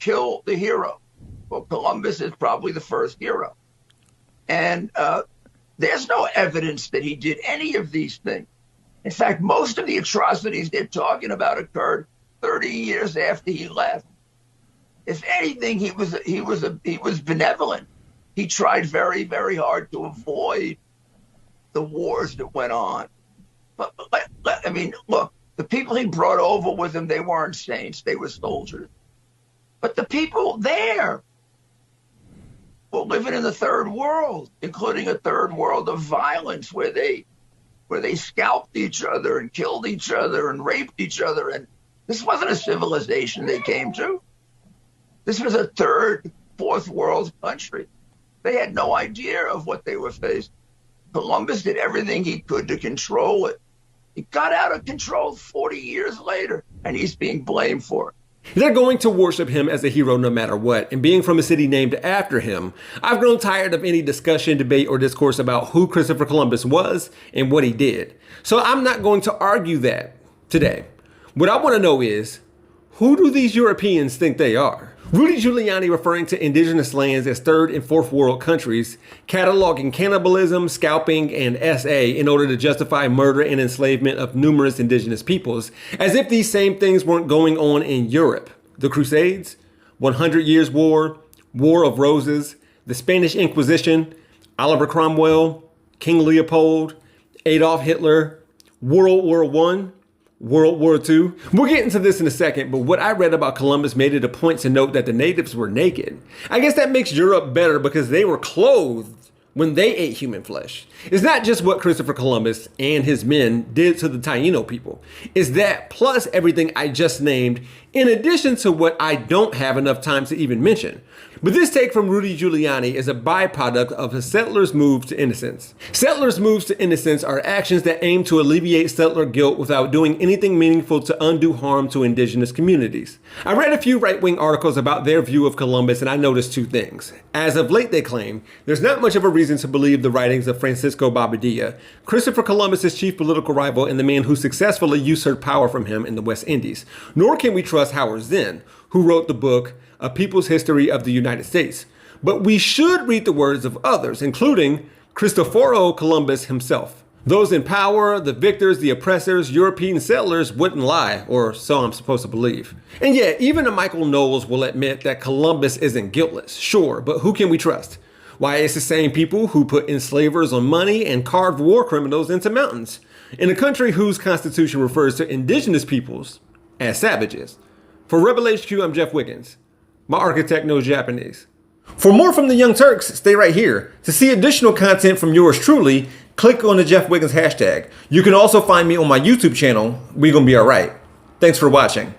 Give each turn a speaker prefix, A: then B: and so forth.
A: kill the hero. Well, Columbus is probably the first hero. And there's no evidence that he did any of these things. In fact, most of the atrocities they're talking about occurred 30 years after he left. If anything, he was benevolent. He tried very, very hard to avoid the wars that went on. But I mean, look, the people he brought over with him, they weren't saints, they were soldiers. But the people there were living in the third world, including a third world of violence where they scalped each other and killed each other and raped each other. And this wasn't a civilization they came to. This was a third, fourth world country. They had no idea of what they were facing. Columbus did everything he could to control it. He got out of control 40 years later, and he's being blamed for it.
B: They're going to worship him as a hero no matter what, and being from a city named after him, I've grown tired of any discussion, debate, or discourse about who Christopher Columbus was and what he did. So I'm not going to argue that today. What I want to know is, who do these Europeans think they are? Rudy Giuliani, referring to indigenous lands as third and fourth world countries, cataloging cannibalism, scalping, and SA in order to justify murder and enslavement of numerous indigenous peoples, as if these same things weren't going on in Europe. The Crusades, 100 Years' War, War of Roses, the Spanish Inquisition, Oliver Cromwell, King Leopold, Adolf Hitler, World War I, World War II. We'll get into this in a second, but what I read about Columbus made it a point to note that the natives were naked. I guess that makes Europe better because they were clothed when they ate human flesh. It's not just what Christopher Columbus and his men did to the Taino people. It's that plus everything I just named, in addition to what I don't have enough time to even mention. But this take from Rudy Giuliani is a byproduct of a settler's move to innocence. Settlers' moves to innocence are actions that aim to alleviate settler guilt without doing anything meaningful to undo harm to indigenous communities. I read a few right-wing articles about their view of Columbus, and I noticed two things. As of late, they claim, there's not much of a reason to believe the writings of Francisco Bobadilla, Christopher Columbus's chief political rival and the man who successfully usurped power from him in the West Indies. Nor can we trust Howard Zinn, who wrote the book A People's History of the United States. But we should read the words of others, including Cristoforo Columbus himself. Those in power, the victors, the oppressors, European settlers wouldn't lie, or so I'm supposed to believe. And yet, even a Michael Knowles will admit that Columbus isn't guiltless. Sure, but who can we trust? Why, it's the same people who put enslavers on money and carved war criminals into mountains, in a country whose constitution refers to indigenous peoples as savages. For Rebel HQ, I'm Jeff Wiggins. My architect knows Japanese. For more from the Young Turks, stay right here. To see additional content from yours truly, click on the Jeff Wiggins hashtag. You can also find me on my YouTube channel, We Gonna Be Alright. Thanks for watching.